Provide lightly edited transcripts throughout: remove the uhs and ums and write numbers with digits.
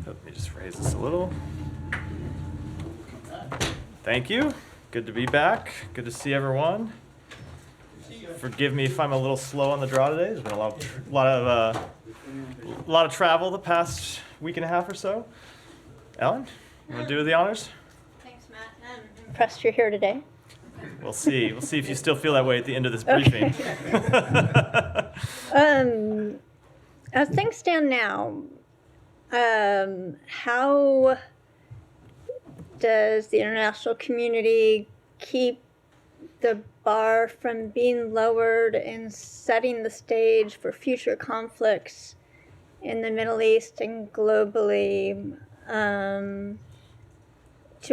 Let me just raise this a little. Thank you. Good to be back. Good to see everyone. Forgive me if I'm a little slow on the draw today. There's been a lot of travel the past week and a half or so. Ellen, you want to do the honors? Thanks, Matt. I'm impressed you're here today. We'll see. We'll see if you still feel that way at the end of this briefing. Okay. As things stand now, how does the international community keep the bar from being lowered and setting the stage for future conflicts in the Middle East and globally, to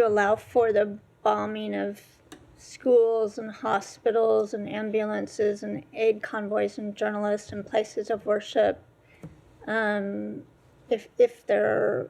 allow for the bombing of schools and hospitals and ambulances and aid convoys and journalists and places of worship, if they're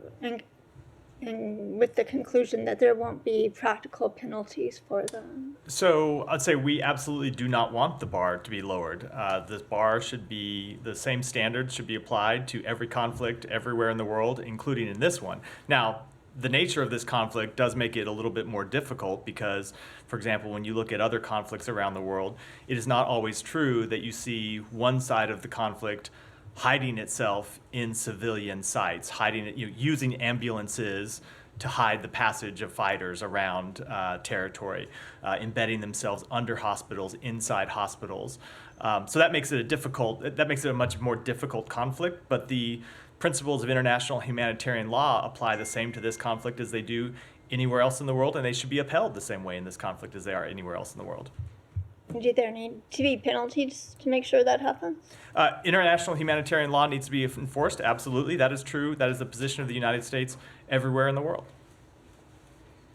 and with the conclusion that there won't be practical penalties for them? So I'd say we absolutely do not want the bar to be lowered. The bar should be, the same standards should be applied to every conflict everywhere in the world, including in this one. Now, the nature of this conflict does make it a little bit more difficult because, for example, when you look at other conflicts around the world, it is not always true that you see one side of the conflict hiding itself in civilian sites, hiding it, using ambulances to hide the passage of fighters around territory, embedding themselves under hospitals, inside hospitals. So that makes it a much more difficult conflict, but the principles of international humanitarian law apply the same to this conflict as they do anywhere else in the world, and they should be upheld the same way in this conflict as they are anywhere else in the world. Do there need to be penalties to make sure that happens? International humanitarian law needs to be enforced. Absolutely, that is true. That is the position of the United States everywhere in the world.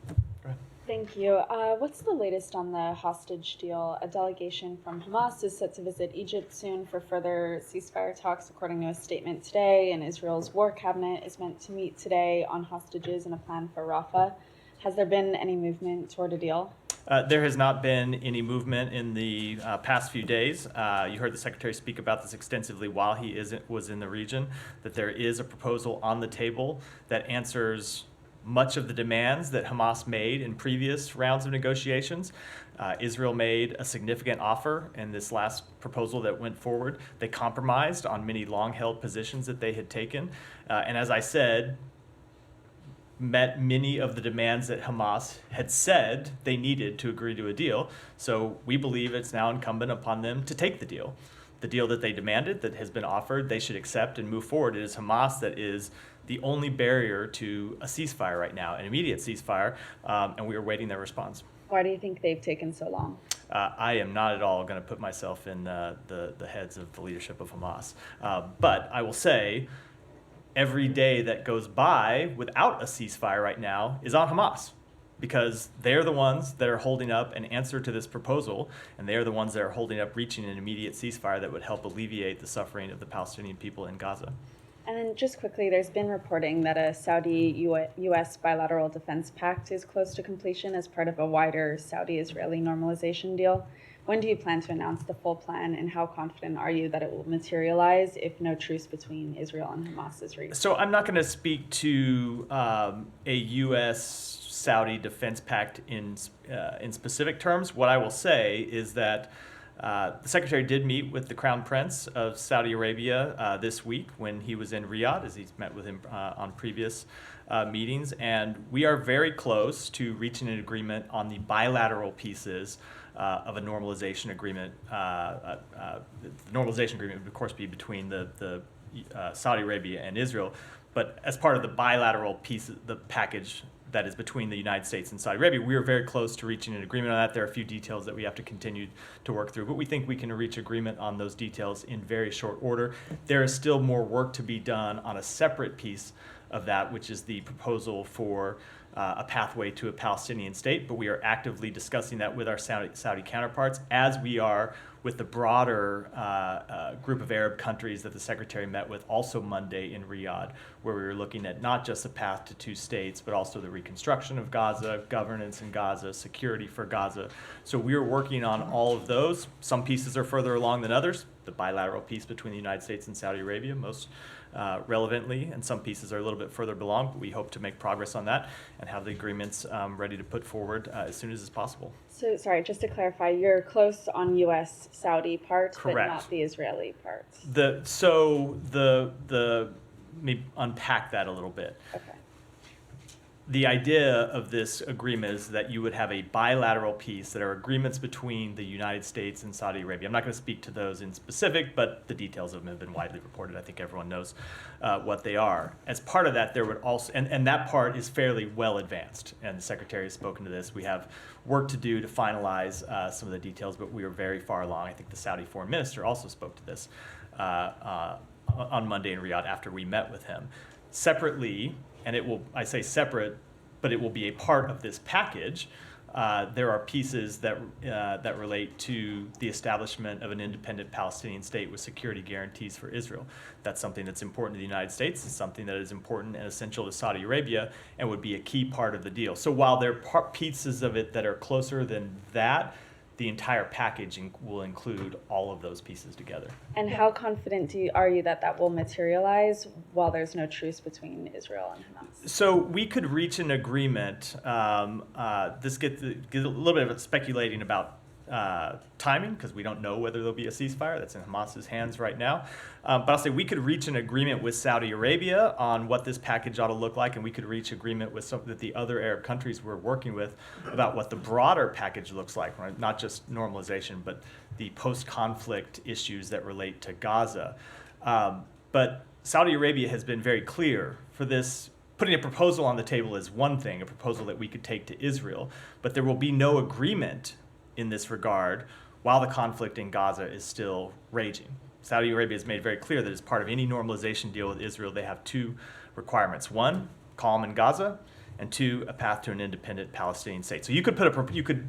Go ahead. Thank you. What's the latest on the hostage deal? A delegation from Hamas is set to visit Egypt soon for further ceasefire talks, according to a statement today, and Israel's war cabinet is meant to meet today on hostages and a plan for Rafah. Has there been any movement toward a deal? There has not been any movement in the past few days. You heard the Secretary speak about this extensively while he was in the region, that there is a proposal on the table that answers much of the demands that Hamas made in previous rounds of negotiations. Israel made a significant offer in this last proposal that went forward. They compromised on many long-held positions that they had taken. And as I said, met many of the demands that Hamas had said they needed to agree to a deal. So we believe it's now incumbent upon them to take the deal. The deal that they demanded, that has been offered, they should accept and move forward. It is Hamas that is the only barrier to a ceasefire right now, an immediate ceasefire, and we are waiting their response. Why do you think they've taken so long? I am not at all going to put myself in the heads of the leadership of Hamas. But I will say, every day that goes by without a ceasefire right now is on Hamas, because they're the ones that are holding up an answer to this proposal, and they're the ones that are holding up reaching an immediate ceasefire that would help alleviate the suffering of the Palestinian people in Gaza. And then just quickly, there's been reporting that a Saudi-U.S. bilateral defense pact is close to completion as part of a wider Saudi-Israeli normalization deal. When do you plan to announce the full plan, and how confident are you that it will materialize if no truce between Israel and Hamas is reached? So I'm not going to speak to a U.S.-Saudi defense pact in specific terms. What I will say is that the Secretary did meet with the Crown Prince of Saudi Arabia this week when he was in Riyadh, as he's met with him on previous meetings, and we are very close to reaching an agreement on the bilateral pieces of a normalization agreement. The normalization agreement would, of course, be between the Saudi Arabia and Israel, but as part of the bilateral piece, the package that is between the United States and Saudi Arabia, we are very close to reaching an agreement on that. There are a few details that we have to continue to work through, but we think we can reach agreement on those details in very short order. There is still more work to be done on a separate piece of that, which is the proposal for a pathway to a Palestinian state, but we are actively discussing that with our Saudi counterparts, as we are with the broader group of Arab countries that the Secretary met with also Monday in Riyadh, where we were looking at not just a path to two states, but also the reconstruction of Gaza, governance in Gaza, security for Gaza. So we are working on all of those. Some pieces are further along than others. The bilateral piece between the United States and Saudi Arabia, most relevantly, and some pieces are a little bit further along, but we hope to make progress on that and have the agreements ready to put forward as soon as is possible. So, sorry, just to clarify, you're close on U.S.-Saudi part, but Correct. not the Israeli parts. Let me unpack that a little bit. Okay. The idea of this agreement is that you would have a bilateral piece that are agreements between the United States and Saudi Arabia. I'm not going to speak to those in specific, but the details of them have been widely reported. I think everyone knows what they are. As part of that, there would also, and that part is fairly well advanced, and the Secretary has spoken to this. We have work to do to finalize some of the details, but we are very far along. I think the Saudi Foreign Minister also spoke to this on Monday in Riyadh after we met with him. Separately, and it will, I say separate, but it will be a part of this package. There are pieces that relate to the establishment of an independent Palestinian state with security guarantees for Israel. That's something that's important to the United States. It's something that is important and essential to Saudi Arabia and would be a key part of the deal. So while there are pieces of it that are closer than that, the entire package will include all of those pieces together. And how confident are you that that will materialize while there's no truce between Israel and Hamas? So we could reach an agreement. This gets a little bit of speculating about timing, because we don't know whether there'll be a ceasefire. That's in Hamas's hands right now. But I'll say we could reach an agreement with Saudi Arabia on what this package ought to look like, and we could reach agreement with some of the other Arab countries we're working with about what the broader package looks like, right? Not just normalization, but the post-conflict issues that relate to Gaza. But Saudi Arabia has been very clear for this. Putting a proposal on the table is one thing, a proposal that we could take to Israel, but there will be no agreement in this regard while the conflict in Gaza is still raging. Saudi Arabia has made very clear that as part of any normalization deal with Israel, they have two requirements. One, calm in Gaza, and two, a path to an independent Palestinian state. So you could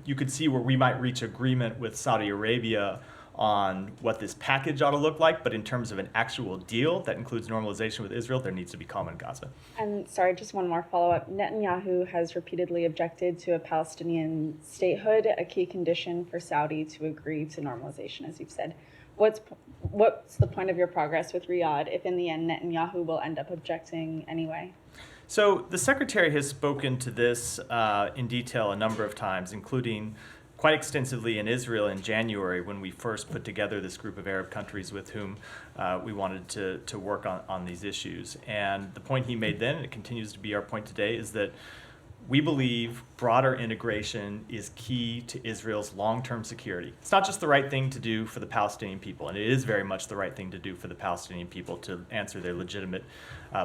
you could see where we might reach agreement with Saudi Arabia on what this package ought to look like, but in terms of an actual deal that includes normalization with Israel, there needs to be calm in Gaza. And sorry, just one more follow-up. Netanyahu has repeatedly objected to a Palestinian statehood, a key condition for Saudi to agree to normalization, as you've said. What's the point of your progress with Riyadh if in the end Netanyahu will end up objecting anyway? So the Secretary has spoken to this in detail a number of times, including quite extensively in Israel in January when we first put together this group of Arab countries with whom we wanted to work on these issues. And the point he made then, and it continues to be our point today, is that we believe broader integration is key to Israel's long-term security. It's not just the right thing to do for the Palestinian people, and it is very much the right thing to do for the Palestinian people to answer their legitimate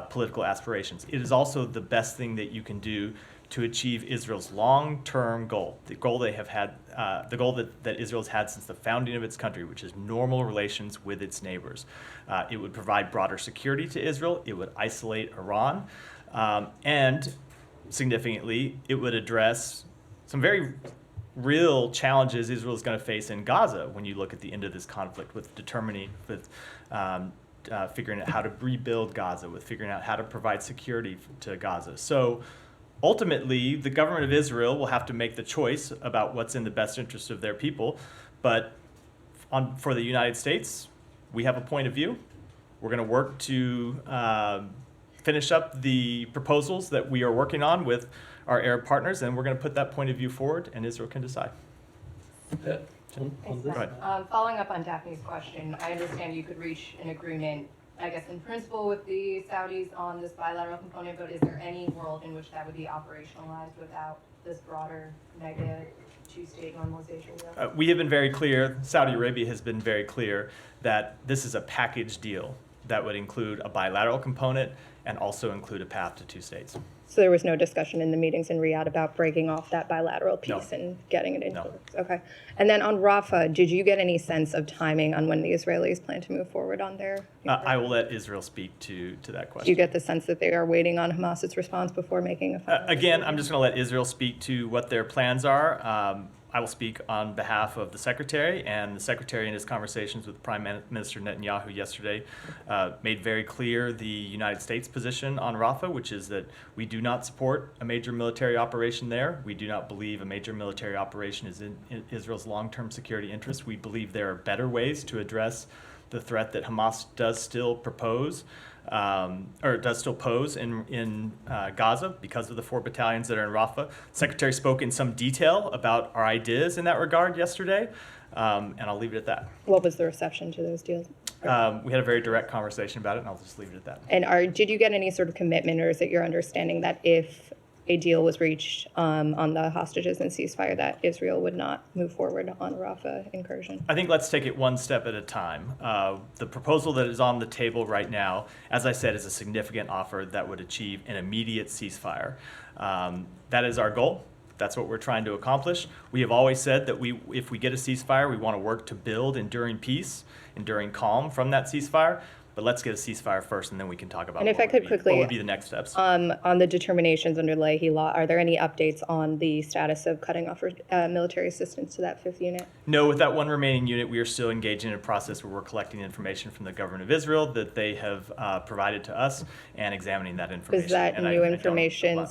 political aspirations. It is also the best thing that you can do to achieve Israel's long-term goal, the goal they have had, the goal that Israel's had since the founding of its country, which is normal relations with its neighbors. It would provide broader security to Israel. It would isolate Iran, and significantly, it would address some very real challenges Israel is going to face in Gaza when you look at the end of this conflict, with figuring out how to rebuild Gaza, with figuring out how to provide security to Gaza. So ultimately, the government of Israel will have to make the choice about what's in the best interest of their people. But for the United States, we have a point of view. We're going to work to finish up the proposals that we are working on with our Arab partners, and we're going to put that point of view forward, and Israel can decide. On this, Go ahead. Following up on Daphne's question, I understand you could reach an agreement, I guess, in principle with the Saudis on this bilateral component, but is there any world in which that would be operationalized without this broader mega two-state normalization deal? We have been very clear, Saudi Arabia has been very clear, that this is a package deal that would include a bilateral component and also include a path to two states. So there was no discussion in the meetings in Riyadh about breaking off that bilateral piece No. and getting it into No. works? Okay. And then on Rafah, did you get any sense of timing on when the Israelis plan to move forward on their? I will let Israel speak to that question. Do you get the sense that they are waiting on Hamas's response before making a final Again, decision? I'm just going to let Israel speak to what their plans are. I will speak on behalf of the Secretary, and the Secretary in his conversations with Prime Minister Netanyahu yesterday made very clear the United States position on Rafah, which is that we do not support a major military operation there. We do not believe a major military operation is in Israel's long-term security interests. We believe there are better ways to address the threat that Hamas does still propose. or does still pose in Gaza because of the 4 battalions that are in Rafah. Secretary spoke in some detail about our ideas in that regard yesterday, and I'll leave it at that. What was the reception to those deals? We had a very direct conversation about it, and I'll just leave it at that. And did you get any sort of commitment, or is it your understanding that if a deal was reached on the hostages and ceasefire, that Israel would not move forward on Rafah incursion? I think let's take it one step at a time. The proposal that is on the table right now, as I said, is a significant offer that would achieve an immediate ceasefire. That is our goal. That's what we're trying to accomplish. We have always said that if we get a ceasefire, we want to work to build enduring peace, enduring calm from that ceasefire. But let's get a ceasefire first, and then we can talk about And if I could quickly, what would be the next steps. on the determinations under Leahy law, are there any updates on the status of cutting off military assistance to that 5th unit? No, with that one remaining unit, we are still engaged in a process where we're collecting information from the government of Israel that they have provided to us and examining that information. Is that And new information? One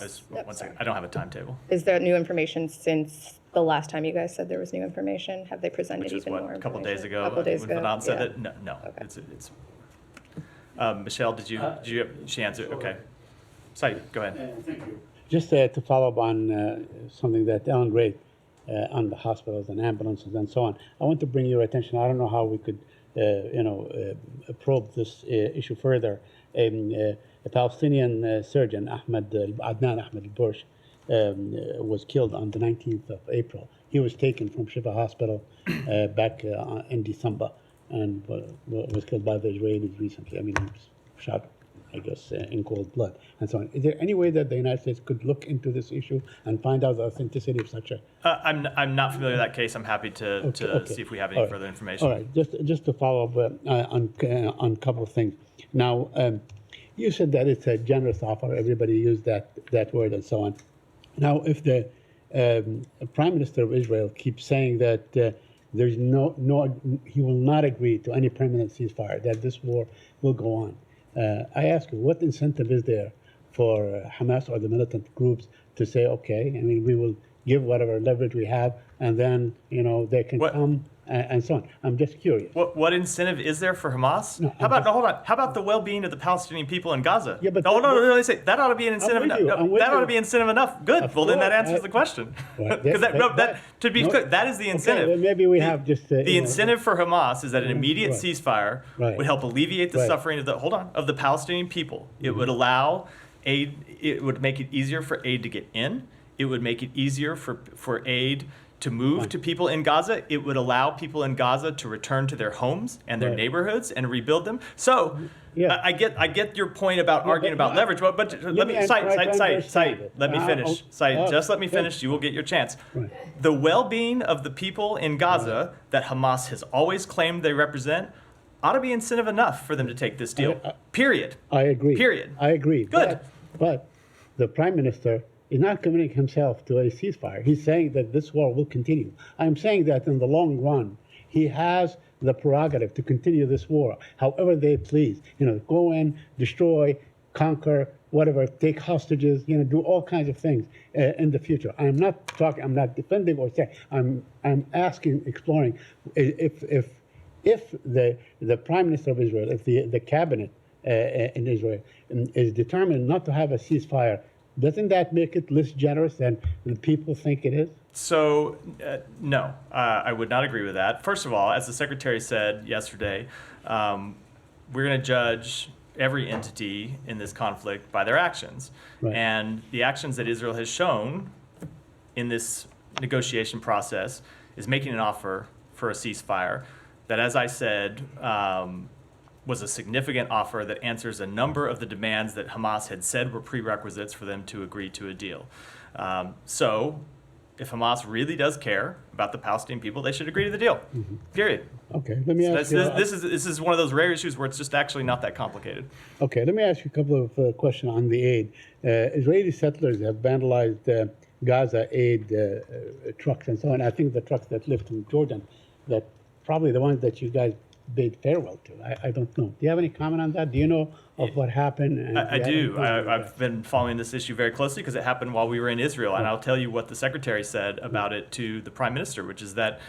second, I don't have a timetable. Is there new information since the last time you guys said there was new information? Have they presented Which is even what, more a couple information? days ago? Couple days when ago, Vadan said yeah. that? No. Okay. It's Michelle, did she answer? Okay. Saeed, go ahead. Thank you. Just to follow up on something that Ellen raised on the hospitals and ambulances and so on, I want to bring your attention. I don't know how we could, probe this issue further. A Palestinian surgeon, Adnan Ahmed al-Bursh, was killed on the 19th of April. He was taken from Shifa Hospital back in December and was killed by the Israelis recently. I mean, he was shot, I guess, in cold blood and so on. Is there any way that the United States could look into this issue and find out the authenticity of such a... I'm not familiar with that case. I'm happy to Okay. see if we have any All right. further information. All right, just to follow up on a couple of things. Now, you said that it's a generous offer. Everybody used that word and so on. Now, if the Prime Minister of Israel keeps saying that there's he will not agree to any permanent ceasefire, that this war will go on, I ask you, what incentive is there for Hamas or the militant groups to say, okay, I mean, we will give whatever leverage we have, and then, they can come and so on. I'm just curious. What incentive is there for Hamas? No, Hold on. How about the well-being of the Palestinian people in Gaza? Yeah, but that ought to be an incentive with enough. you, No, I'm with that ought you. to be incentive enough. Good. Of Well, then that course, answers the question. Right, Because to be clear, that is the incentive. Okay, well, maybe we have just... The incentive for Hamas is that an immediate Right. ceasefire Right. would help alleviate the Right. suffering of the Palestinian people. It would allow aid. It would make it easier for aid to get in. It would make it easier for aid to move to people in Gaza. It would allow people in Gaza to return to their homes and their Right. neighborhoods and rebuild them. So, Yeah. I get your point about arguing but about leverage. But let me, try to understand it. let me finish. Just let me okay. finish. You will get your chance. Right. The well-being of the people in Gaza that Hamas has always claimed they represent ought to be incentive enough for them to take this deal. Period. I agree. Period. I agree. Good. But the Prime Minister is not committing himself to a ceasefire. He's saying that this war will continue. I'm saying that in the long run, he has the prerogative to continue this war however they please. Go in, destroy, conquer, whatever, take hostages, do all kinds of things in the future. I'm not defending or saying, I'm asking, exploring, if the Prime Minister of Israel, if the cabinet in Israel is determined not to have a ceasefire, doesn't that make it less generous than the people think it is? So, no, I would not agree with that. First of all, as the Secretary said yesterday, we're going to judge every entity in this conflict by their actions. Right. And the actions that Israel has shown in this negotiation process is making an offer for a ceasefire that, as I said, was a significant offer that answers a number of the demands that Hamas had said were prerequisites for them to agree to a deal. So if Hamas really does care about the Palestinian people, they should agree to the deal. Period. Okay, let me ask you. This is one of those rare issues where it's just actually not that complicated. Okay, let me ask you a couple of questions on the aid. Israeli settlers have vandalized Gaza aid trucks and so on. I think the trucks that left from Jordan, that probably the ones that you guys bid farewell to. I don't know. Do you have any comment on that? Do you know of what happened? And I do you do. have any- I've been following this issue very closely because it happened while we were in Israel. And I'll tell you what the Secretary said about it to the Prime Minister, which is that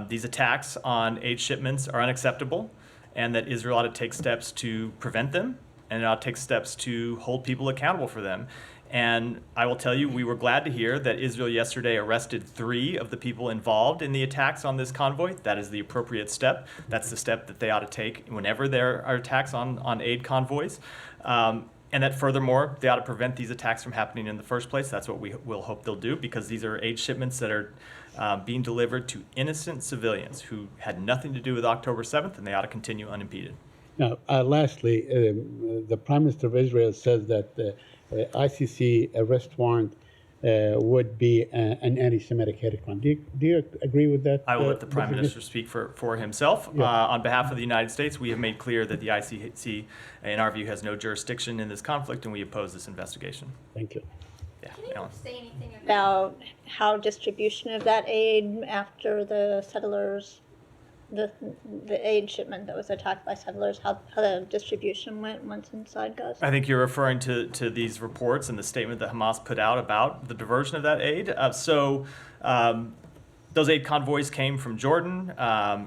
these attacks on aid shipments are unacceptable and that Israel ought to take steps to prevent them and it ought to take steps to hold people accountable for them. And I will tell you, we were glad to hear that Israel yesterday arrested 3 of the people involved in the attacks on this convoy. That is the appropriate step. That's the step that they ought to take whenever there are attacks on aid convoys. And that furthermore, they ought to prevent these attacks from happening in the first place. That's what we will hope they'll do, because these are aid shipments that are being delivered to innocent civilians who had nothing to do with October 7th, and they ought to continue unimpeded. Now, lastly, the Prime Minister of Israel says that the ICC arrest warrant would be an anti-Semitic hate crime. Do you agree with that? I will let the Prime designation? Minister speak for himself. Yeah. On behalf of the United States, we have made clear that the ICC, in our view, has no jurisdiction in this conflict, and we oppose this investigation. Thank you. Yeah, Can you Ellen. say anything about how distribution of that aid after the settlers, the aid shipment that was attacked by settlers, how the distribution went once inside Gaza? I think you're referring to these reports and the statement that Hamas put out about the diversion of that aid. Those aid convoys came from Jordan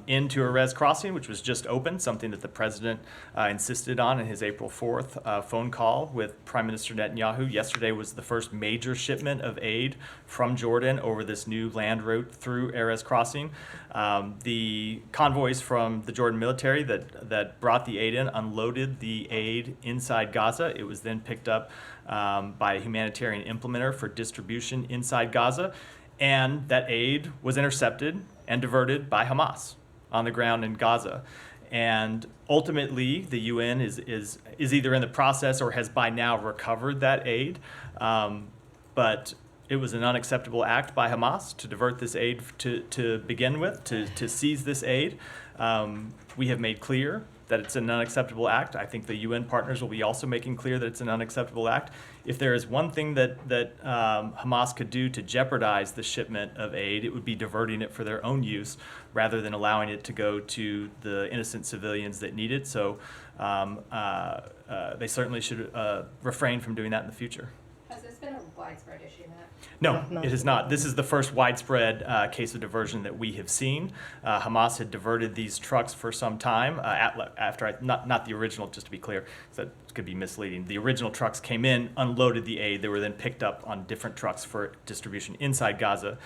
into Erez crossing, which was just opened, something that the president insisted on in his April 4th phone call with Prime Minister Netanyahu. Yesterday was the first major shipment of aid from Jordan over this new land route through Erez crossing. The convoys from the Jordan military that brought the aid in unloaded the aid inside Gaza. It was then picked up by a humanitarian implementer for distribution inside Gaza. And that aid was intercepted and diverted by Hamas on the ground in Gaza. And ultimately, the UN is either in the process or has by now recovered that aid. But it was an unacceptable act by Hamas to divert this aid to begin with, to seize this aid. We have made clear that it's an unacceptable act. I think the UN partners will be also making clear that it's an unacceptable act. If there is one thing that Hamas could do to jeopardize the shipment of aid, it would be diverting it for their own use rather than allowing it to go to the innocent civilians that need it. So they certainly should refrain from doing that in the future. Has this been a widespread issue, Matt? No, it is not. This is the first widespread case of diversion that we have seen. Hamas had diverted these trucks for some time not the original, just to be clear, that could be misleading. The original trucks came in, unloaded the aid. They were then picked up on different trucks for distribution inside Gaza.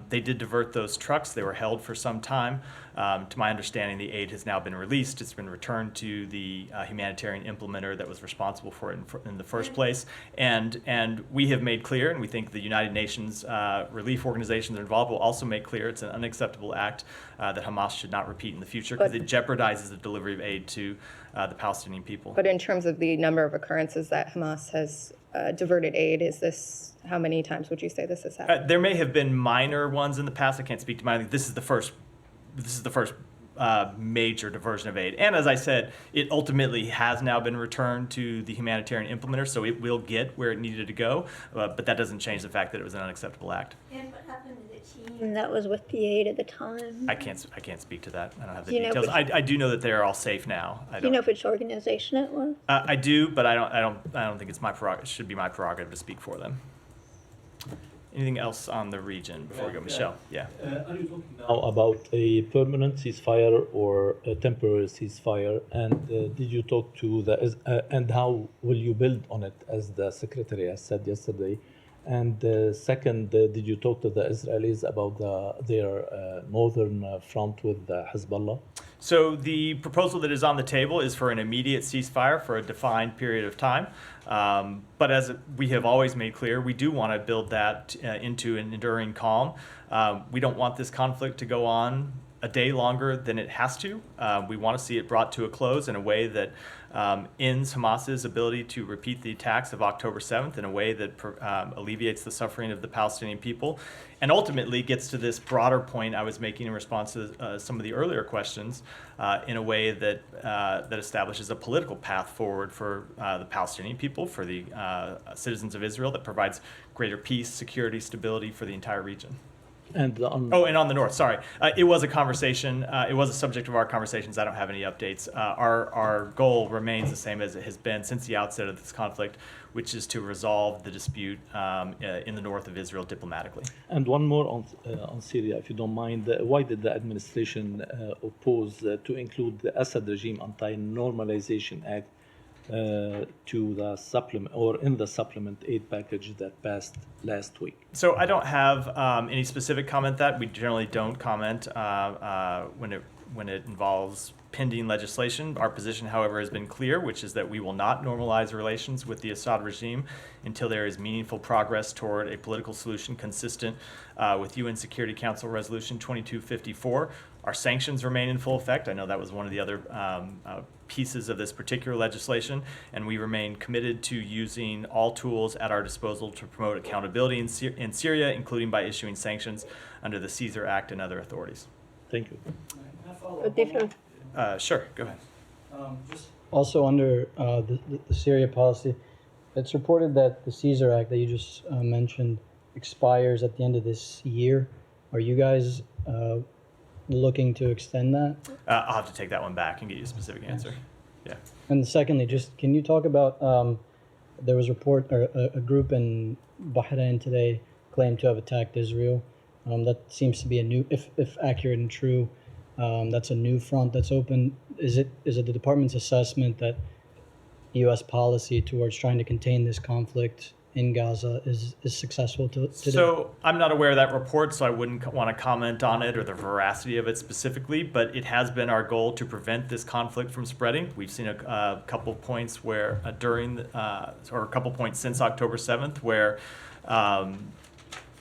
They did divert those trucks. They were held for some time. To my understanding, the aid has now been released. It's been returned to the humanitarian implementer that was responsible for it in the first place. And we have made clear, and we think the United Nations relief organizations involved will also make clear it's an unacceptable act that Hamas should not repeat in the future, because it jeopardizes the delivery of aid to the Palestinian people. But in terms of the number of occurrences that Hamas has diverted aid, how many times would you say this has happened? There may have been minor ones in the past. I can't speak to mine. This is the first major diversion of aid. And as I said, it ultimately has now been returned to the humanitarian implementer, so it will get where it needed to go. But that doesn't change the fact that it was an unacceptable act. And what happened to the team that was with the aid at the time? I can't speak to that. I don't have the Do you know details. which- I do know that they are all safe now. I Do you don't. know which organization it was? I do, but I don't think it's my prerogative. It should be my prerogative to speak for them. Anything else on the region before we go, Michelle? Yeah. Are you talking now about a permanent ceasefire or a temporary ceasefire? And did you talk to and how will you build on it, as the secretary has said yesterday? And second, did you talk to the Israelis about their northern front with Hezbollah? So the proposal that is on the table is for an immediate ceasefire for a defined period of time. But as we have always made clear, we do want to build that into an enduring calm. We don't want this conflict to go on a day longer than it has to. We want to see it brought to a close in a way that ends Hamas's ability to repeat the attacks of October 7th in a way that alleviates the suffering of the Palestinian people, and ultimately gets to this broader point I was making in response to some of the earlier questions, in a way that that establishes a political path forward for the Palestinian people, for the citizens of Israel, that provides greater peace, security, stability for the entire region. And And on the north, sorry. It was a conversation. It was a subject of our conversations. I don't have any updates. Our goal remains the same as it has been since the outset of this conflict, which is to resolve the dispute in the north of Israel diplomatically. And one more on Syria, if you don't mind. Why did the administration oppose to include the Assad regime Anti-Normalization Act to the supplement or in the supplement aid package that passed last week? So I don't have any specific comment that we generally don't comment when it involves pending legislation. Our position, however, has been clear, which is that we will not normalize relations with the Assad regime until there is meaningful progress toward a political solution consistent with UN Security Council Resolution 2254. Our sanctions remain in full effect. I know that was one of the other pieces of this particular legislation, and we remain committed to using all tools at our disposal to promote accountability in Syria, including by issuing sanctions under the Caesar Act and other authorities. Thank you. Different. Sure, go ahead. Also under the Syria policy, it's reported that the Caesar Act that you just mentioned expires at the end of this year. Are you guys looking to extend that? I'll have to take that one back and get you a specific answer. Yeah. And secondly, just can you talk about there was a group in Bahrain today claimed to have attacked Israel. That seems to be a new, if accurate and true, that's a new front that's open. Is it the department's assessment that U.S. policy towards trying to contain this conflict in Gaza is successful today? So I'm not aware of that report, so I wouldn't want to comment on it or the veracity of it specifically, but it has been our goal to prevent this conflict from spreading. We've seen a couple of points where or a couple points since October 7th where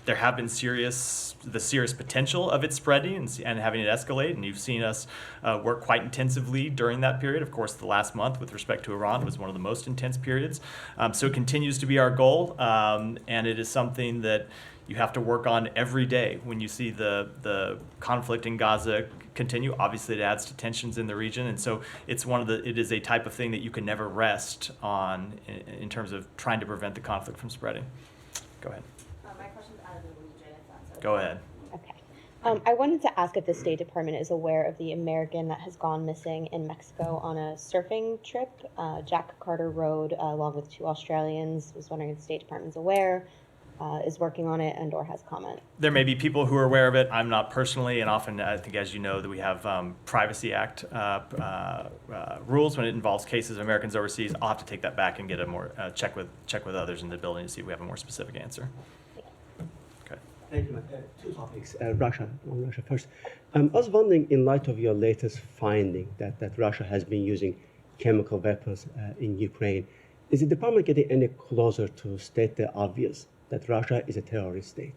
there have been the serious potential of it spreading and having it escalate, and you've seen us work quite intensively during that period. Of course, the last month with respect to Iran was one of the most intense periods. So it continues to be our goal, and it is something that you have to work on every day when you see the conflict in Gaza continue. Obviously, it adds to tensions in the region, and so it is a type of thing that you can never rest on in terms of trying to prevent the conflict from spreading. Go ahead. My question's out of the region, if that's okay. Go ahead. Okay. I wanted to ask if the State Department is aware of the American that has gone missing in Mexico on a surfing trip. Jack Carter rode along with 2 Australians. Was wondering if the State Department's aware, is working on it, and or has comment. There may be people who are aware of it. I'm not personally, and often I think, as you know, that we have Privacy Act rules when it involves cases of Americans overseas. I'll have to take that back and get a more check with others in the building to see if we have a more specific answer. Okay. Thank you. 2 topics. Russia first. I was wondering, in light of your latest finding that Russia has been using chemical weapons in Ukraine, is the department getting any closer to state the obvious, that Russia is a terrorist state?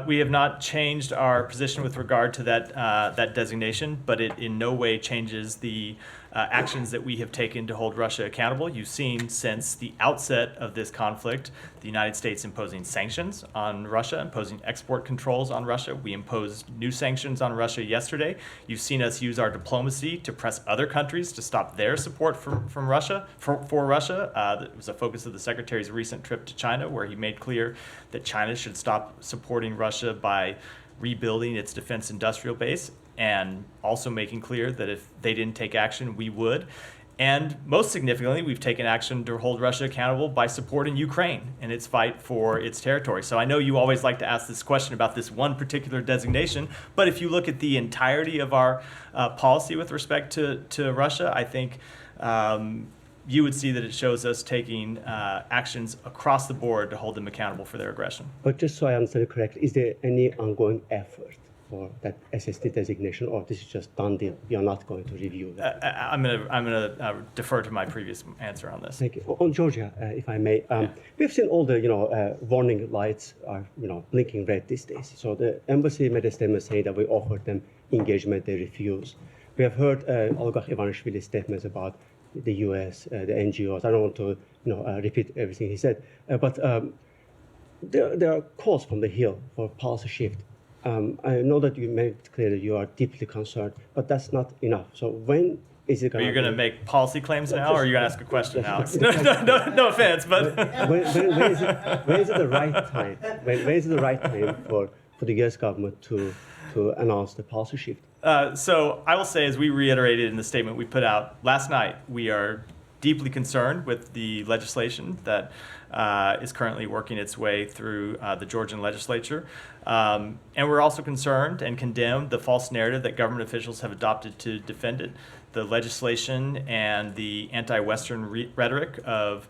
We have not changed our position with regard to that designation, but it in no way changes the actions that we have taken to hold Russia accountable. You've seen since the outset of this conflict, the United States imposing sanctions on Russia, imposing export controls on Russia. We imposed new sanctions on Russia yesterday. You've seen us use our diplomacy to press other countries to stop their support from Russia, for Russia. That was a focus of the Secretary's recent trip to China, where he made clear that China should stop supporting Russia by rebuilding its defense industrial base, and also making clear that if they didn't take action, we would. And most significantly, we've taken action to hold Russia accountable by supporting Ukraine in its fight for its territory. So I know you always like to ask this question about this one particular designation, but if you look at the entirety of our policy with respect to Russia, I think you would see that it shows us taking actions across the board to hold them accountable for their aggression. But just so I understand it correctly, is there any ongoing effort for that SST designation, or this is just done deal? You're not going to review that? I'm gonna defer to my previous answer on this. Thank you. On Georgia, if I may, we've seen all the warning lights are blinking red these days. So the embassy made a statement saying that we offered them engagement, they refuse. We have heard Oligarch Ivanishvili's statements about the U.S., the NGOs. I don't want to repeat everything he said, but there are calls from the Hill for policy shift. I know that you made it clear that you are deeply concerned, but that's not enough. So when is it going to... Are you going to make policy claims now, or are you going to ask a question, Alex? No offense, but... when is it the right time? When is it the right time for the U.S. government to announce the policy shift? So I will say, as we reiterated in the statement we put out last night, we are deeply concerned with the legislation that is currently working its way through the Georgian legislature. And we're also concerned and condemn the false narrative that government officials have adopted to defend it. The legislation and the anti-Western rhetoric of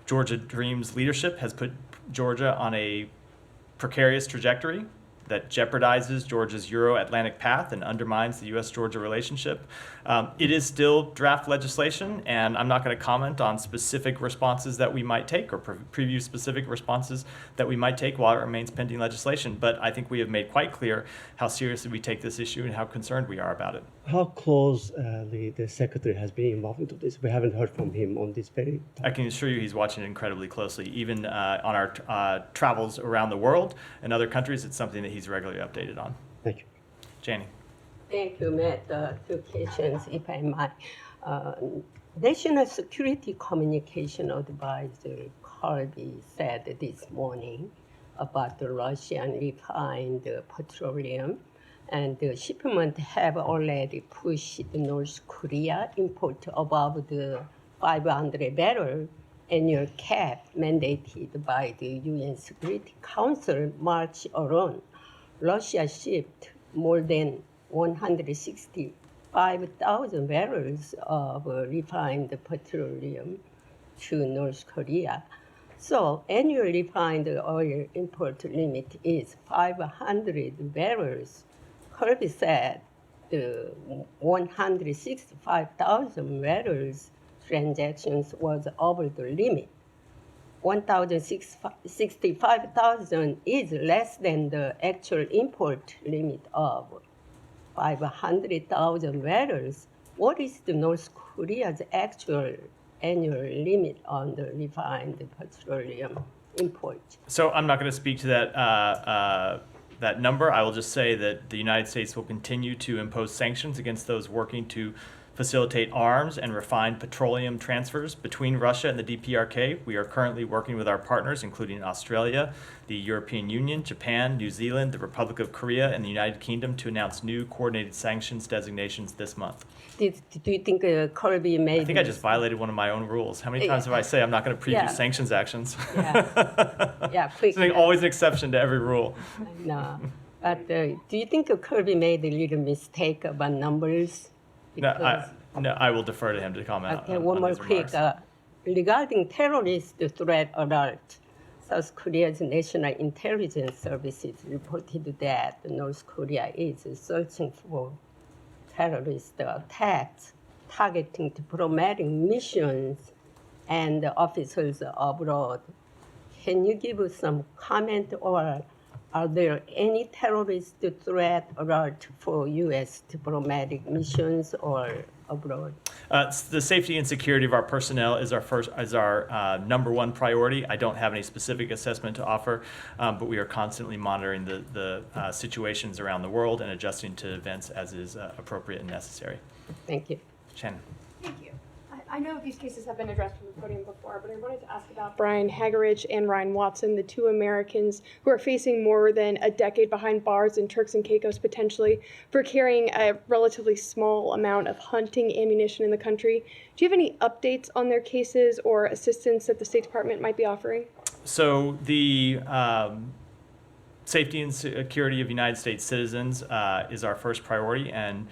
Georgia Dream's leadership has put Georgia on a precarious trajectory that jeopardizes Georgia's Euro-Atlantic path and undermines the U.S.-Georgia relationship. It is still draft legislation, and I'm not going to comment on specific responses that we might take or preview specific responses that we might take while it remains pending legislation. But I think we have made quite clear how seriously we take this issue and how concerned we are about it. How close the secretary has been involved into this? We haven't heard from him on this very topic. I can assure you he's watching it incredibly closely. Even on our travels around the world and other countries, it's something that he's regularly updated on. Thank you. Janie. Thank you, Matt. Two questions, if I might. National Security Communication Advisor Kirby said this morning about the Russian refined petroleum, and the shipment have already pushed North Korea import above the 500 barrel annual cap mandated by the UN Security Council March alone. Russia shipped more than 165,000 barrels of refined petroleum to North Korea. So annual refined oil import limit is 500 barrels. Kirby said the 165,000 barrels transactions was over the limit. 1,065,000 is less than the actual import limit of 500,000 barrels. What is the North Korea's actual annual limit on the refined petroleum import? So I'm not going to speak to that number. I will just say that the United States will continue to impose sanctions against those working to facilitate arms and refined petroleum transfers between Russia and the DPRK. We are currently working with our partners, including Australia, the European Union, Japan, New Zealand, the Republic of Korea, and the United Kingdom to announce new coordinated sanctions designations this month. Do you think Kirby made? I think I just violated one of my own rules. How many times have I say I'm not going to preview sanctions actions? Yeah, quick. There's always an exception to every rule. No, but do you think Kirby made a little mistake about numbers? No, I will defer to him to comment. Okay, on one more his quick. remarks. Regarding terrorist threat alert, South Korea's National Intelligence Services reported that North Korea is searching for terrorist attacks targeting diplomatic missions and officers abroad. Can you give us some comment, or are there any terrorist threat alert for U.S. diplomatic missions or abroad? The safety and security of our personnel is our number one priority. I don't have any specific assessment to offer, but we are constantly monitoring the situations around the world and adjusting to events as is appropriate and necessary. Thank you. Shannon. Thank you. I know these cases have been addressed from the podium before, but I wanted to ask about Brian Hagerich and Ryan Watson, the two Americans who are facing more than a decade behind bars in Turks and Caicos potentially for carrying a relatively small amount of hunting ammunition in the country. Do you have any updates on their cases or assistance that the State Department might be offering? So the safety and security of United States citizens is our first priority, and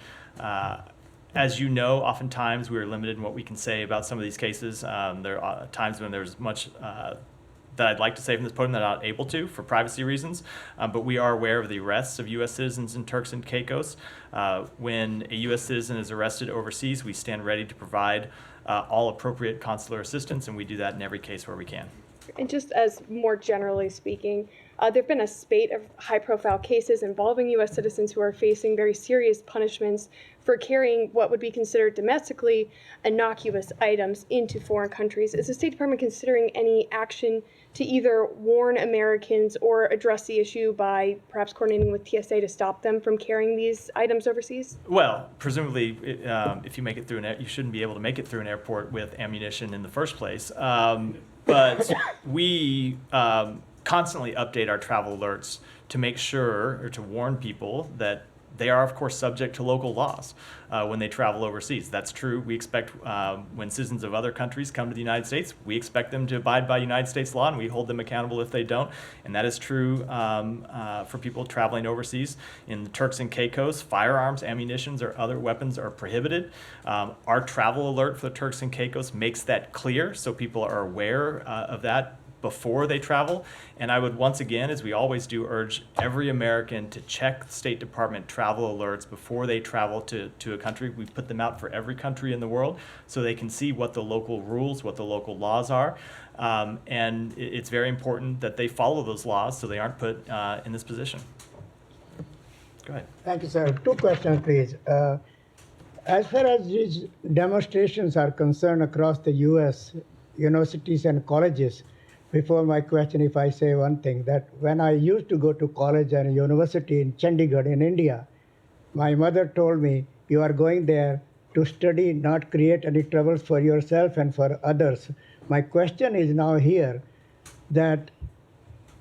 as you know, oftentimes we are limited in what we can say about some of these cases. There are times when there's much that I'd like to say from this podium that I'm not able to for privacy reasons, but we are aware of the arrests of U.S. citizens in Turks and Caicos. When a U.S. citizen is arrested overseas, we stand ready to provide all appropriate consular assistance, and we do that in every case where we can. And just as more generally speaking, there have been a spate of high-profile cases involving U.S. citizens who are facing very serious punishments for carrying what would be considered domestically innocuous items into foreign countries. Is the State Department considering any action to either warn Americans or address the issue by perhaps coordinating with TSA to stop them from carrying these items overseas? Well, presumably, if you make it through you shouldn't be able to make it through an airport with ammunition in the first place. But we constantly update our travel alerts to make sure or to warn people that they are, of course, subject to local laws when they travel overseas. That's true. We expect when citizens of other countries come to the United States, we expect them to abide by United States law, and we hold them accountable if they don't. And that is true for people traveling overseas. In the Turks and Caicos, firearms, ammunitions, or other weapons are prohibited. Our travel alert for the Turks and Caicos makes that clear, so people are aware of that before they travel. And I would once again, as we always do, urge every American to check State Department travel alerts before they travel to a country. We put them out for every country in the world so they can see what the local rules, what the local laws are. And it's very important that they follow those laws so they aren't put in this position. Go ahead. Thank you, sir. Two questions, please. As far as these demonstrations are concerned across the U.S. universities and colleges, before my question, if I say one thing, that when I used to go to college and university in Chandigarh in India, my mother told me, you are going there to study, not create any troubles for yourself and for others. My question is now here that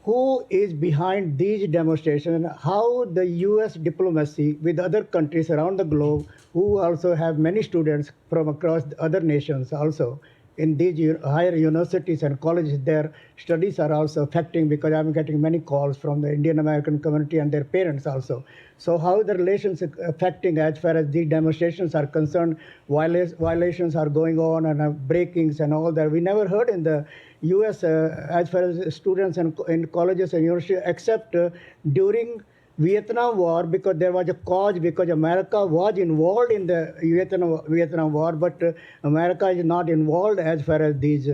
who is behind these demonstrations and how the US diplomacy with other countries around the globe who also have many students from across other nations also in these higher universities and colleges, their studies are also affecting because I'm getting many calls from the Indian American community and their parents also. So how the relations affecting as far as these demonstrations are concerned, violations are going on and breakings and all that. We never heard in the US as far as students in colleges and universities except during Vietnam War, because there was a cause, because America was involved in the Vietnam War, but America is not involved as far as these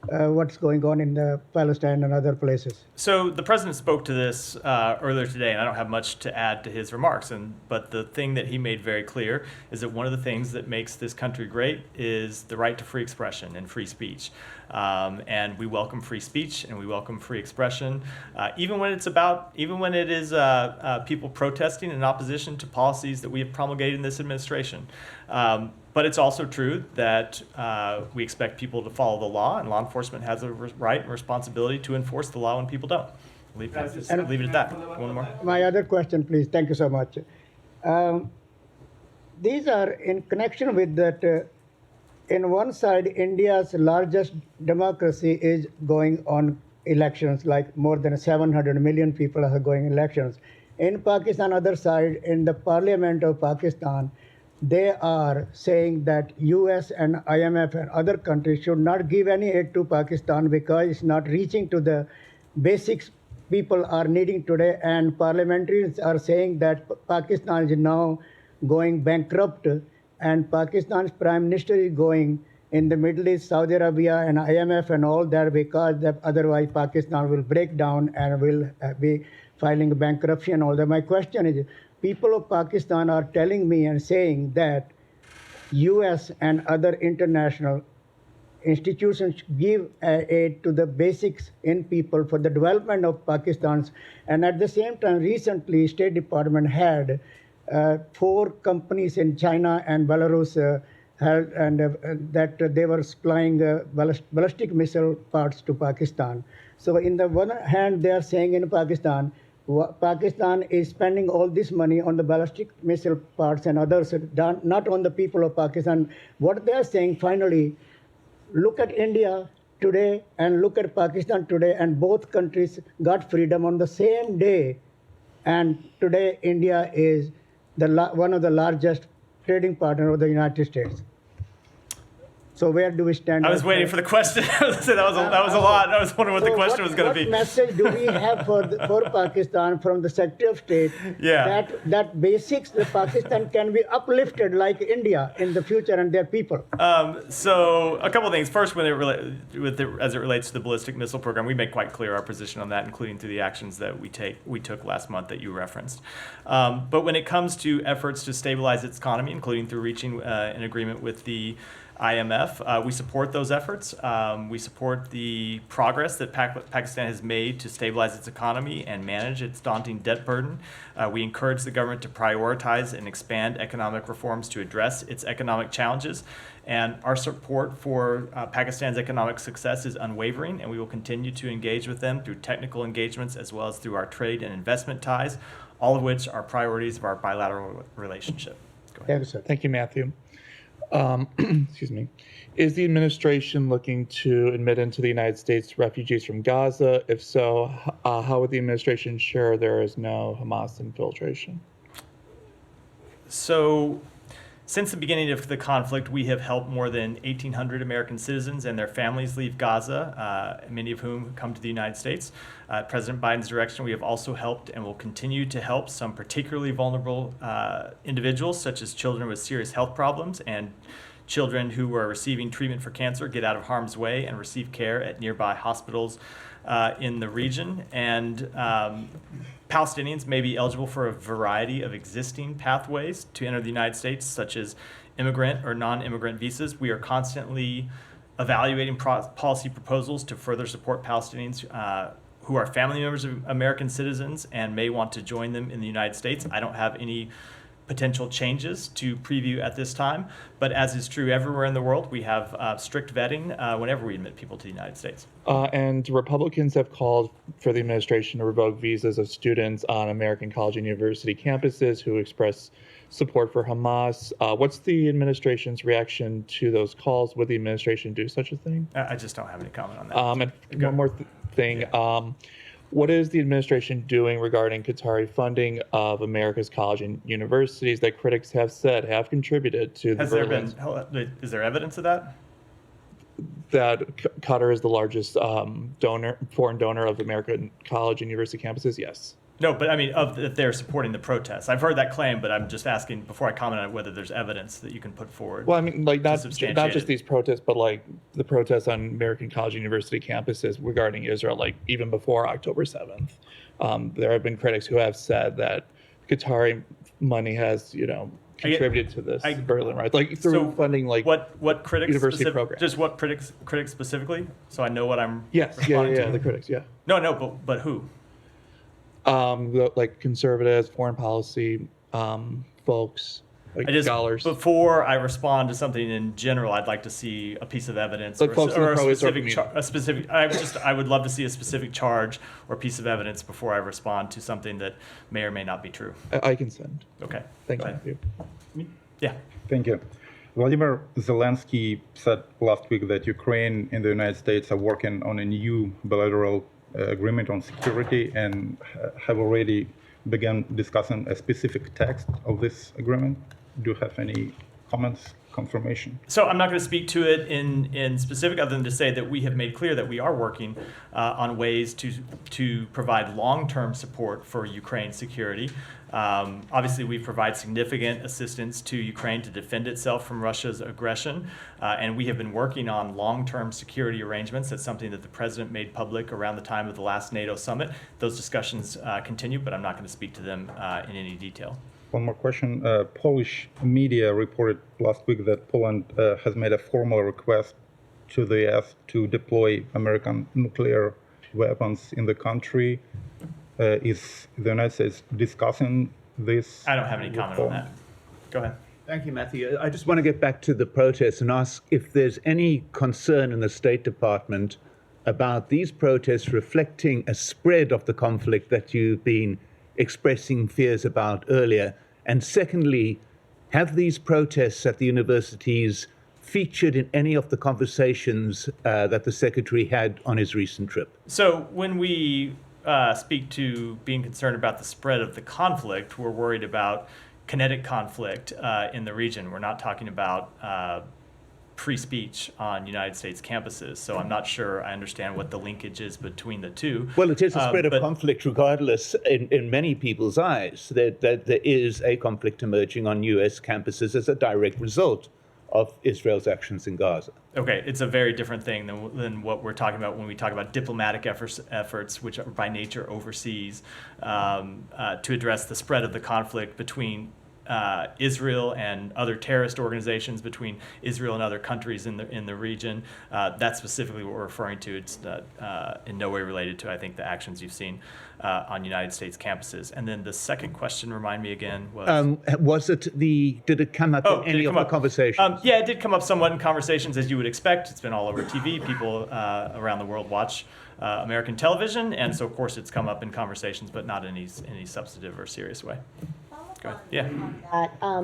what's going on in the Palestine and other places. So the president spoke to this earlier today, and I don't have much to add to his remarks. But the thing that he made very clear is that one of the things that makes this country great is the right to free expression and free speech. And we welcome free speech and we welcome free expression, even when it is people protesting in opposition to policies that we have promulgated in this administration. But it's also true that we expect people to follow the law, and law enforcement has a right and responsibility to enforce the law when people don't. Leave it at that. One more. My other question, please. Thank you so much. These are in connection with that. In one side, India's largest democracy is going on elections, like more than 700 million people are going elections. In Pakistan, other side, in the parliament of Pakistan, they are saying that US and IMF and other countries should not give any aid to Pakistan because it's not reaching to the basics people are needing today. And parliamentarians are saying that Pakistan is now going bankrupt, and Pakistan's prime minister is going in the Middle East, Saudi Arabia and IMF and all that, because otherwise Pakistan will break down and will be filing bankruptcy and all that. My question is, people of Pakistan are telling me and saying that US and other international institutions give aid to the basics in people for the development of Pakistan's. And at the same time, recently, State Department had 4 companies in China and Belarus held, and that they were supplying ballistic missile parts to Pakistan. So in the one hand, they are saying in Pakistan is spending all this money on the ballistic missile parts and others, not on the people of Pakistan. What they are saying finally, look at India today and look at Pakistan today, and both countries got freedom on the same day. And today, India is one of the largest trading partners of the United States. So where do we stand? I was waiting for the question. that was a lot. I was wondering what the question was going to be. What message do we have for Pakistan from the Secretary of State? Yeah. That basics that Pakistan can be uplifted like India in the future and their people. So a couple of things. First, as it relates to the ballistic missile program, we make quite clear our position on that, including through the actions that we took last month that you referenced. But when it comes to efforts to stabilize its economy, including through reaching an agreement with the IMF, we support those efforts. We support the progress that Pakistan has made to stabilize its economy and manage its daunting debt burden. We encourage the government to prioritize and expand economic reforms to address its economic challenges. And our support for Pakistan's economic success is unwavering, and we will continue to engage with them through technical engagements as well as through our trade and investment ties. all of which are priorities of our bilateral relationship. Go ahead. Thank you, sir. Thank you, Matthew. Excuse me. Is the administration looking to admit into the United States refugees from Gaza? If so, how would the administration ensure there is no Hamas infiltration? So, since the beginning of the conflict, we have helped more than 1,800 American citizens and their families leave Gaza, many of whom come to the United States. President Biden's direction, we have also helped and will continue to help some particularly vulnerable individuals, such as children with serious health problems and children who are receiving treatment for cancer, get out of harm's way and receive care at nearby hospitals in the region. And Palestinians may be eligible for a variety of existing pathways to enter the United States, such as immigrant or non-immigrant visas. We are constantly evaluating policy proposals to further support Palestinians who are family members of American citizens and may want to join them in the United States. I don't have any potential changes to preview at this time, but as is true everywhere in the world, we have strict vetting whenever we admit people to the United States. And Republicans have called for the administration to revoke visas of students on American college and university campuses who express support for Hamas. What's the administration's reaction to those calls? Would the administration do such a thing? I just don't have any comment on that. And one more thing. Yeah. What is the administration doing regarding Qatari funding of America's college and universities that critics have said have contributed to the Is there evidence of that? That Qatar is the largest foreign donor of American college and university campuses? Yes. No, but I mean, that they're supporting the protests. I've heard that claim, but I'm just asking before I comment on whether there's evidence that you can put forward. Well, I mean, like not just these protests, but like the protests on American college and university campuses regarding Israel, like even before October 7th. There have been critics who have said that Qatari money has, contributed to this Berlin Rise, like through funding, like what critics university programs. Just what critics specifically, so I know what I'm responding to. The critics, yeah. No, but who? Like conservatives, foreign policy folks, like scholars. Before I respond to something in general, I'd like to see a piece of evidence like or a specific. I would love to see a specific charge or piece of evidence before I respond to something that may or may not be true. I can send. Okay. Thank you. Yeah. Thank you. Vladimir Zelensky said last week that Ukraine and the United States are working on a new bilateral agreement on security and have already begun discussing a specific text of this agreement. Do you have any comments, confirmation? So I'm not going to speak to it in specific, other than to say that we have made clear that we are working on ways to provide long-term support for Ukraine's security. Obviously, we provide significant assistance to Ukraine to defend itself from Russia's aggression, and we have been working on long-term security arrangements. That's something that the president made public around the time of the last NATO summit. Those discussions continue, but I'm not going to speak to them in any detail. One more question. Polish media reported last week that Poland has made a formal request to the US to deploy American nuclear weapons in the country. Is the United States discussing this? I don't have any comment on that. Go ahead. Thank you, Matthew. I just want to get back to the protests and ask if there's any concern in the State Department about these protests reflecting a spread of the conflict that you've been expressing fears about earlier. And secondly, have these protests at the universities featured in any of the conversations that the Secretary had on his recent trip? So when we speak to being concerned about the spread of the conflict, we're worried about kinetic conflict in the region. We're not talking about free speech on United States campuses. So I'm not sure I understand what the linkage is between the two. Well, it is a spread of conflict regardless in many people's eyes. That there is a conflict emerging on U.S. campuses as a direct result of Israel's actions in Gaza. Okay, it's a very different thing than what we're talking about when we talk about diplomatic efforts which are by nature overseas, to address the spread of the conflict between Israel and other terrorist organizations, between Israel and other countries in the region. That's specifically what we're referring to. It's in no way related to, I think, the actions you've seen on United States campuses. And then the second question, remind me again, was did it come up in any of the conversations? yeah, it did come up somewhat in conversations, as you would expect. It's been all over TV. People around the world watch American television, and so of course it's come up in conversations, but not in any substantive or serious way. Go ahead. Yeah.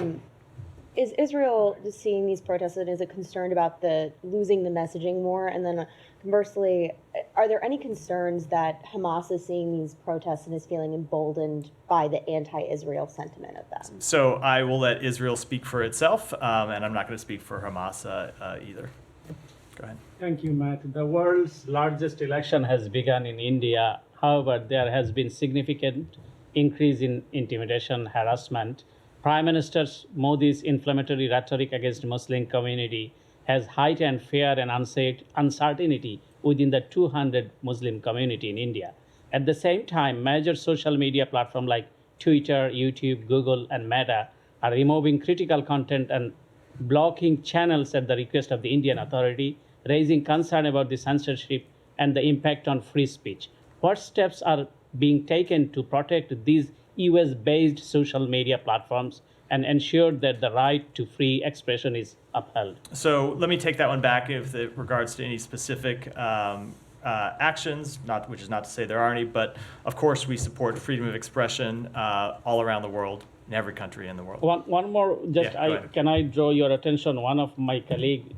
Is Israel just seeing these protests and is it concerned about losing the messaging more? And then conversely, are there any concerns that Hamas is seeing these protests and is feeling emboldened by the anti-Israel sentiment of them? So I will let Israel speak for itself, and I'm not going to speak for Hamas either. Go ahead. Thank you, Matt. The world's largest election has begun in India. However, there has been significant increase in intimidation, harassment. Prime Minister Modi's inflammatory rhetoric against Muslim community has heightened fear and uncertainty within the 200 Muslim community in India. At the same time, major social media platforms like Twitter, YouTube, Google, and Meta are removing critical content and blocking channels at the request of the Indian authority, raising concern about the censorship and the impact on free speech. What steps are being taken to protect these US-based social media platforms and ensure that the right to free expression is upheld? So let me take that one back with regards to any specific actions, which is not to say there are any, but of course we support freedom of expression all around the world, in every country in the world. One more, can I draw your attention? One of my colleagues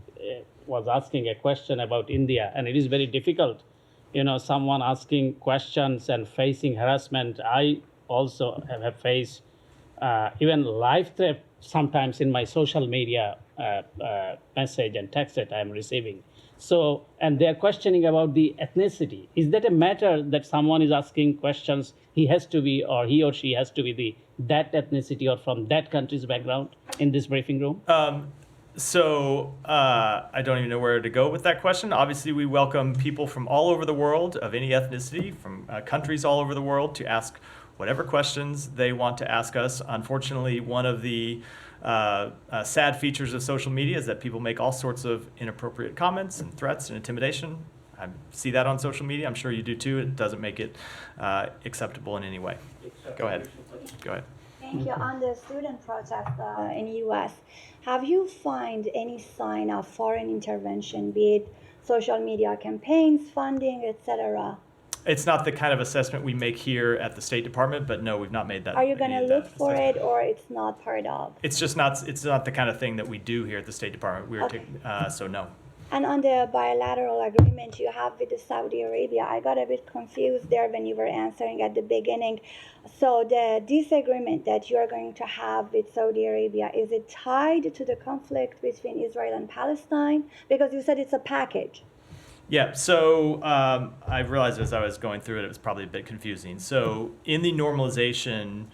was asking a question about India, and it is very difficult. Someone asking questions and facing harassment. I also have faced even live threat sometimes in my social media message and text that I am receiving. So, and they're questioning about the ethnicity. Is that a matter that someone is asking questions? He or she has to be that ethnicity or from that country's background in this briefing room? So I don't even know where to go with that question. Obviously, we welcome people from all over the world of any ethnicity, from countries all over the world, to ask whatever questions they want to ask us. Unfortunately, one of the sad features of social media is that people make all sorts of inappropriate comments and threats and intimidation. I see that on social media. I'm sure you do too. It doesn't make it acceptable in any way. Go ahead. Thank you. On the student protest in the U.S., have you found any sign of foreign intervention, be it social media campaigns, funding, etc.? It's not the kind of assessment we make here at the State Department, but no, we've not made that. Are you going to look for it, or it's not part of? It's just not. It's not the kind of thing that we do here at the State Department. So no. And on the bilateral agreement you have with Saudi Arabia, I got a bit confused there when you were answering at the beginning. So the disagreement that you're going to have with Saudi Arabia, is it tied to the conflict between Israel and Palestine? Because you said it's a package. Yeah, so I realized as I was going through it was probably a bit confusing. So in the normalization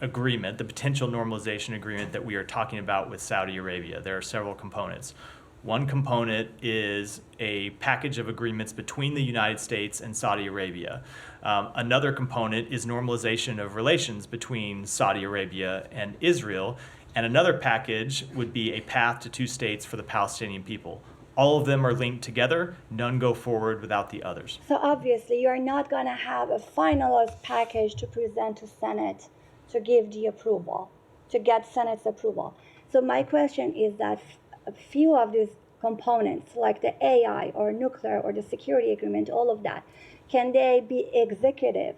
agreement, the potential normalization agreement that we are talking about with Saudi Arabia, there are several components. One component is a package of agreements between the United States and Saudi Arabia. Another component is normalization of relations between Saudi Arabia and Israel. And another package would be a path to two states for the Palestinian people. All of them are linked together. None go forward without the others. So obviously you're not going to have a finalized package to present to Senate to give the approval, to get Senate's approval. So my question is that a few of these components, like the AI or nuclear or the security agreement, all of that, can they be executive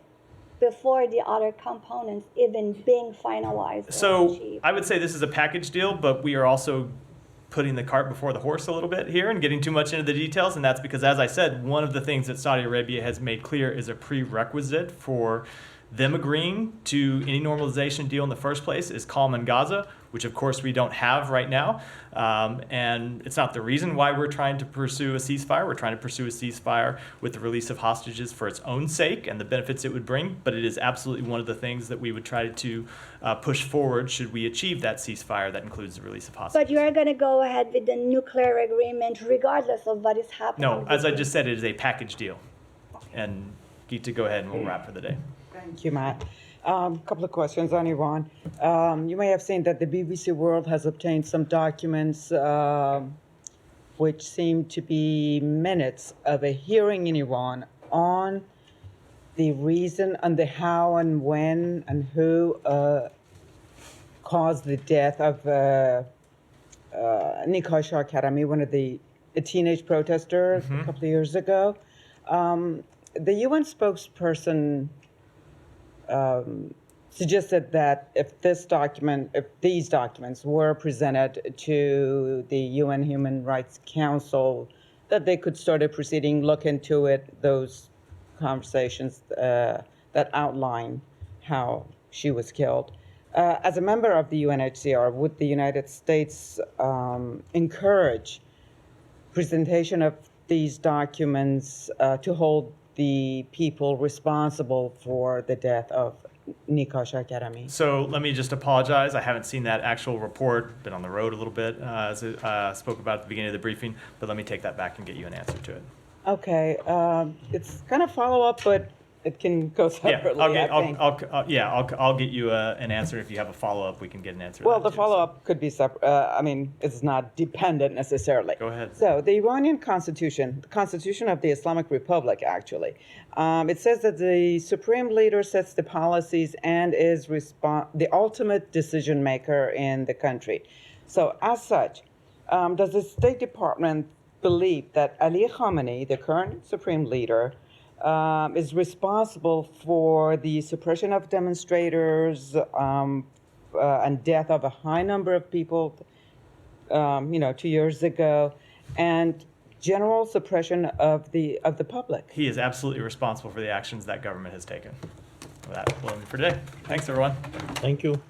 before the other components even being finalized? So I would say this is a package deal, but we are also putting the cart before the horse a little bit here and getting too much into the details. And that's because, as I said, one of the things that Saudi Arabia has made clear is a prerequisite for them agreeing to any normalization deal in the first place is calm in Gaza, which of course we don't have right now. And it's not the reason why we're trying to pursue a ceasefire. We're trying to pursue a ceasefire with the release of hostages for its own sake and the benefits it would bring. But it is absolutely one of the things that we would try to push forward should we achieve that ceasefire that includes the release of hostages. But you are going to go ahead with the nuclear agreement regardless of what is happening? No, as I just said, it is a package deal. And Geeta, go ahead and we'll wrap for the day. Thank you, Matt. Couple of questions on Iran. You may have seen that the BBC World has obtained some documents which seem to be minutes of a hearing in Iran on the reason and the how and when and who caused the death of Nikhil Shah Karami, one of a teenage protesters a couple of years ago. The UN spokesperson suggested that if these documents were presented to the UN Human Rights Council, that they could start a proceeding, look into it, those conversations that outline how she was killed. As a member of the UNHCR, would the United States encourage presentation of these documents to hold the people responsible for the death of Nikhil Shah Karami? So let me just apologize. I haven't seen that actual report. Been on the road a little bit, as I spoke about at the beginning of the briefing. But let me take that back and get you an answer to it. Okay, it's kind of follow-up, but it can go separately. I'll get you an answer. If you have a follow-up, we can get an answer. Well, the follow-up could be separate. I mean, it's not dependent necessarily. Go ahead. So the Iranian constitution, the constitution of the Islamic Republic, actually, it says that the supreme leader sets the policies and is the ultimate decision maker in the country. So as such, does the State Department believe that Ali Khamenei, the current supreme leader, is responsible for the suppression of demonstrators and death of a high number of people, 2 years ago, and general suppression of the public? He is absolutely responsible for the actions that government has taken. With that, we'll end for today. Thanks, everyone. Thank you.